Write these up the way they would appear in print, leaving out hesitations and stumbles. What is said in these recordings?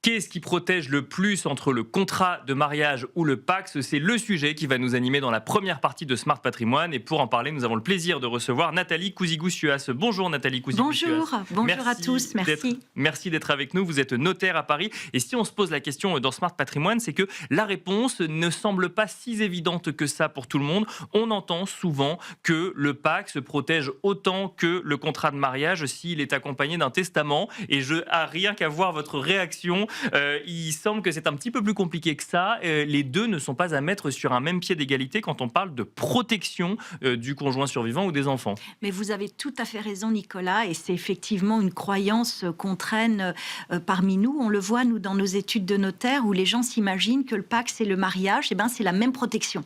Qu'est-ce qui protège le plus entre le contrat de mariage ou le PACS? C'est le sujet qui va nous animer dans la première partie de Smart Patrimoine. Et pour en parler, nous avons le plaisir de recevoir Nathalie Cousigou-Suas. Bonjour Nathalie Cousigou-Suas. Bonjour à tous, merci. Merci d'être avec nous. Vous êtes notaire à Paris. Et si on se pose la question dans Smart Patrimoine, c'est que la réponse ne semble pas si évidente que ça pour tout le monde. On entend souvent que le PACS protège autant que le contrat de mariage s'il est accompagné d'un testament. Et rien qu'à voir votre réaction, il semble que c'est un petit peu plus compliqué que ça. Les deux ne sont pas à mettre sur un même pied d'égalité quand on parle de protection du conjoint survivant ou des enfants. Mais vous avez tout à fait raison, Nicolas, et c'est effectivement une croyance qu'on traîne parmi nous. On le voit, nous, dans nos études de notaire, où les gens s'imaginent que le PACS et le mariage, c'est la même protection.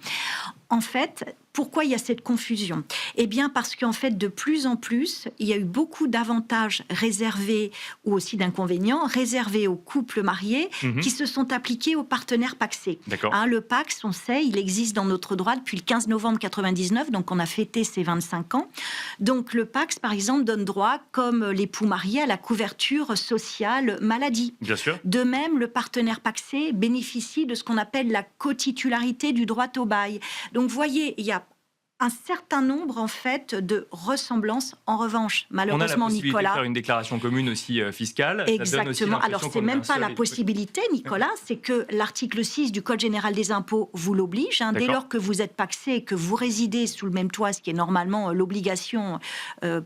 En fait, pourquoi il y a cette confusion? Eh bien, parce qu'en fait, de plus en plus, il y a eu beaucoup d'avantages réservés, ou aussi d'inconvénients, réservés aux couples mariés qui se sont appliqués aux partenaires pacsés. Le PACS, on sait, il existe dans notre droit depuis le 15 novembre 99, donc on a fêté ses 25 ans. Donc le PACS, par exemple, donne droit, comme l'époux marié, à la couverture sociale maladie. Bien sûr. De même, le partenaire pacsé bénéficie de ce qu'on appelle la cotitularité du droit au bail. Donc, vous voyez, il y a un certain nombre, en fait, de ressemblances. En revanche, malheureusement, on a la possibilité Nicolas... de faire une déclaration commune aussi fiscale. Exactement. Alors, c'est même pas la possibilité, Nicolas, c'est que l'article 6 du Code général des impôts vous l'oblige. Dès lors que vous êtes pacsé et que vous résidez sous le même toit, ce qui est normalement l'obligation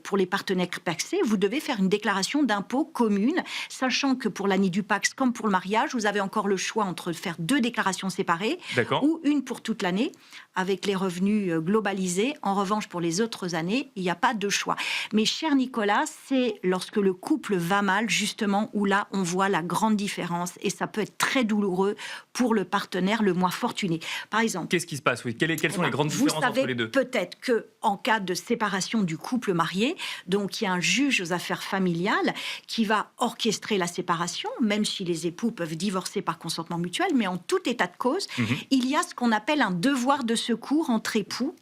pour les partenaires pacsés, vous devez faire une déclaration d'impôt commune, sachant que pour l'année du PACS, comme pour le mariage, vous avez encore le choix entre faire 2 déclarations séparées ou une pour toute l'année, avec les revenus globalisés. En revanche, pour les autres années, il n'y a pas de choix. Mais cher Nicolas, c'est lorsque le couple va mal, justement, où là, on voit la grande différence. Et ça peut être très douloureux pour le partenaire le moins fortuné. Par exemple... Qu'est-ce qui se passe? Quelles sont les grandes différences entre les deux? Vous savez peut-être qu'en cas de séparation du couple marié, donc il y a un juge aux affaires familiales qui va orchestrer la séparation, même si les époux peuvent divorcer par consentement mutuel, mais en tout état de cause, il y a ce qu'on appelle un devoir de secours entre époux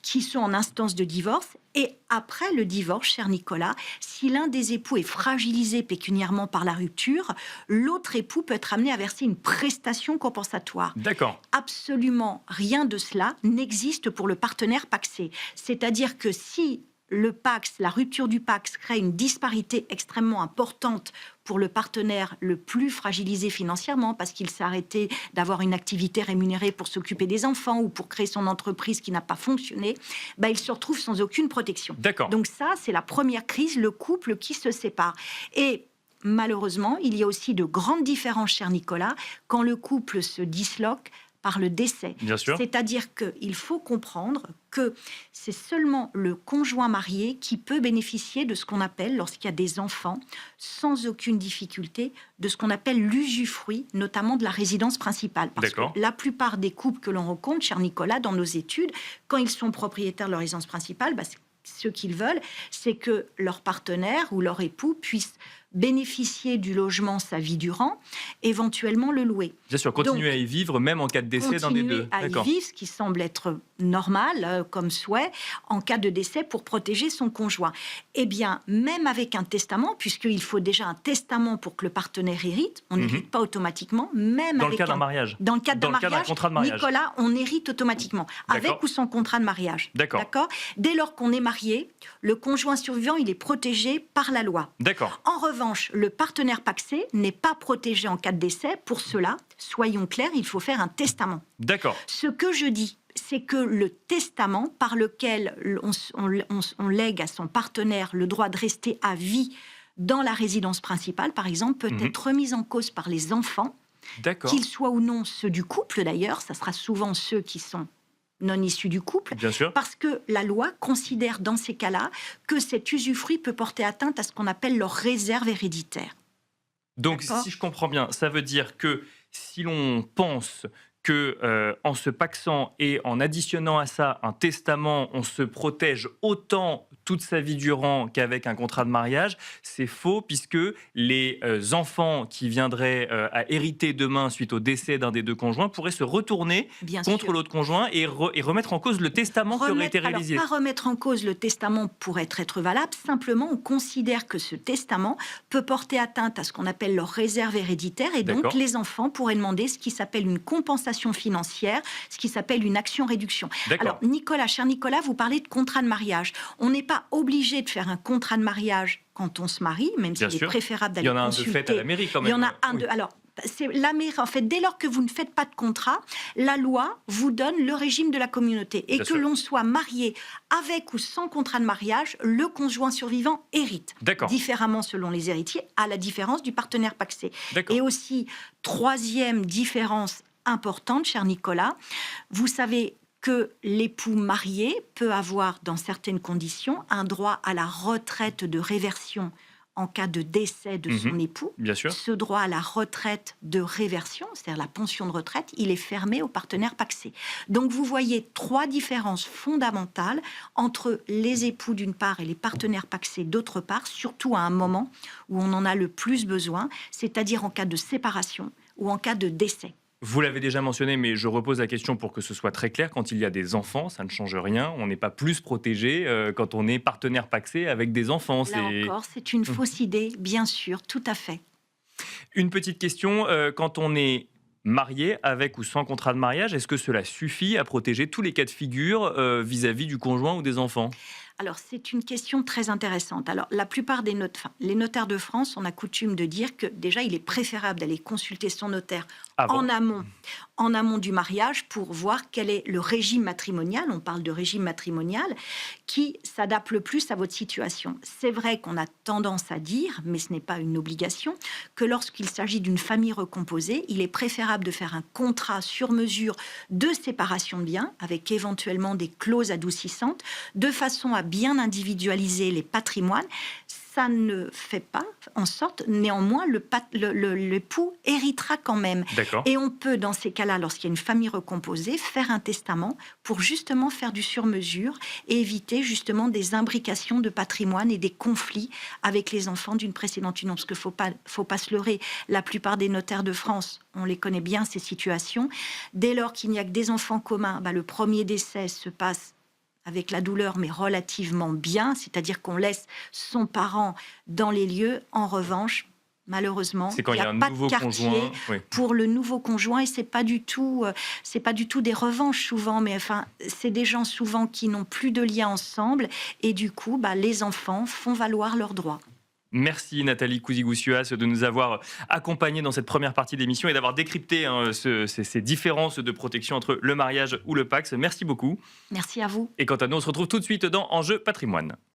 qui sont en instance de divorce. Et après le divorce, cher Nicolas, si l'un des époux est fragilisé pécuniairement par la rupture, l'autre époux peut être amené à verser une prestation compensatoire. Absolument rien de cela n'existe pour le partenaire pacsé. C'est-à-dire que si le PACS, la rupture du PACS crée une disparité extrêmement importante pour le partenaire le plus fragilisé financièrement parce qu'il s'est arrêté d'avoir une activité rémunérée pour s'occuper des enfants ou pour créer son entreprise qui n'a pas fonctionné, il se retrouve sans aucune protection. Donc ça, c'est la première crise, le couple qui se sépare. Et malheureusement, il y a aussi de grandes différences, cher Nicolas, quand le couple se disloque par le décès. C'est-à-dire qu'il faut comprendre que c'est seulement le conjoint marié qui peut bénéficier de ce qu'on appelle, lorsqu'il y a des enfants, sans aucune difficulté, de ce qu'on appelle l'usufruit, notamment de la résidence principale. Parce que la plupart des couples que l'on rencontre, cher Nicolas, dans nos études, quand ils sont propriétaires de leur résidence principale, ce qu'ils veulent, c'est que leur partenaire ou leur époux puisse bénéficier du logement sa vie durant, éventuellement le louer. Bien sûr, continuer à y vivre, même en cas de décès d'un des deux. À y vivre, ce qui semble être normal comme souhait, en cas de décès pour protéger son conjoint. Eh bien, même avec un testament, puisqu'il faut déjà un testament pour que le partenaire hérite, on n'hérite pas automatiquement, même dans le cas d'un mariage. Dans le cadre d'un contrat de mariage. Nicolas, on hérite automatiquement, avec ou sans contrat de mariage. Dès lors qu'on est marié, le conjoint survivant, il est protégé par la loi. En revanche, le partenaire pacsé n'est pas protégé en cas de décès. Pour cela, soyons clairs, il faut faire un testament. Ce que je dis, c'est que le testament par lequel on lègue à son partenaire le droit de rester à vie dans la résidence principale, par exemple, peut être remis en cause par les enfants, qu'ils soient ou non ceux du couple d'ailleurs. Ça sera souvent ceux qui sont non issus du couple, parce que la loi considère dans ces cas-là que cet usufruit peut porter atteinte à ce qu'on appelle leur réserve héréditaire. Donc, si je comprends bien, ça veut dire que si l'on pense que en se pacsant et en additionnant à ça un testament, on se protège autant toute sa vie durant qu'avec un contrat de mariage, c'est faux puisque les enfants qui viendraient à hériter demain suite au décès d'un des deux conjoints pourraient se retourner Bien contre sûr. l'autre conjoint et remettre en cause le testament qui aurait été réalisé. Alors, pas remettre en cause le testament pour être valable, simplement on considère que ce testament peut porter atteinte à ce qu'on appelle leur réserve héréditaire et donc D'accord. les enfants pourraient demander ce qui s'appelle une compensation financière, ce qui s'appelle une action réduction. D'accord. Alors Nicolas, cher Nicolas, vous parlez de contrat de mariage. On n'est pas obligé de faire un contrat de mariage quand on se marie, même Bien s'il est sûr. préférable Il y d'aller en a un de consulter. fait à la mairie quand même. Il y en a un Oui. de... Alors, c'est la mairie. En fait, dès lors que vous ne faites pas de contrat, la loi vous donne le régime de la communauté. Et Bien que sûr. l'on soit marié avec ou sans contrat de mariage, le conjoint survivant hérite. D'accord. Différemment selon les héritiers, à la différence du partenaire pacsé. D'accord. Et aussi, troisième différence importante, cher Nicolas, vous savez que l'époux marié peut avoir, dans certaines conditions, un droit à la retraite de réversion en cas de décès de son époux. Bien sûr. Ce droit à la retraite de réversion, c'est-à-dire la pension de retraite, il est fermé aux partenaires pacsés. Donc vous voyez trois différences fondamentales entre les époux d'une part et les partenaires pacsés d'autre part, surtout à un moment où on en a le plus besoin, c'est-à-dire en cas de séparation ou en cas de décès. Vous l'avez déjà mentionné, mais je repose la question pour que ce soit très clair. Quand il y a des enfants, ça ne change rien. On n'est pas plus protégé quand on est partenaire pacsé avec des enfants. Là encore, c'est une fausse idée, bien sûr, tout à fait. Une petite question, quand on est marié avec ou sans contrat de mariage, est-ce que cela suffit à protéger tous les cas de figure vis-à-vis du conjoint ou des enfants ? Alors, c'est une question très intéressante. Alors, la plupart des les notaires de France, on a coutume de dire que déjà, il est préférable d'aller consulter son notaire Avant. en amont du mariage pour voir quel est le régime matrimonial, on parle de régime matrimonial, qui s'adapte le plus à votre situation. C'est vrai qu'on a tendance à dire, mais ce n'est pas une obligation, que lorsqu'il s'agit d'une famille recomposée, il est préférable de faire un contrat sur mesure de séparation de biens, avec éventuellement des clauses adoucissantes, de façon à bien individualiser les patrimoines. Ça ne fait pas en sorte, néanmoins, l'époux héritera quand même. D'accord. Et on peut, dans ces cas-là, lorsqu'il y a une famille recomposée, faire un testament pour justement faire du sur-mesure et éviter justement des imbrications de patrimoine et des conflits avec les enfants d'une précédente union. Parce qu'il ne faut pas se leurrer, la plupart des notaires de France, on les connaît bien, ces situations. Dès lors qu'il n'y a que des enfants communs, le premier décès se passe avec la douleur, mais relativement bien, c'est-à-dire qu'on laisse son parent dans les lieux. En revanche, malheureusement, C'est quand il il y n'y a un a pas nouveau de quartier conjoint. Oui. pour le nouveau conjoint, et c'est pas du tout des revanches souvent, mais enfin, c'est des gens souvent qui n'ont plus de lien ensemble, et du coup, les enfants font valoir leurs droits. Merci Nathalie Cousigoussias de nous avoir accompagnés dans cette première partie d'émission et d'avoir décrypté ces différences de protection entre le mariage ou le Pacs. Merci beaucoup. Merci à vous. Et quant à nous, on se retrouve tout de suite dans Enjeu Patrimoine.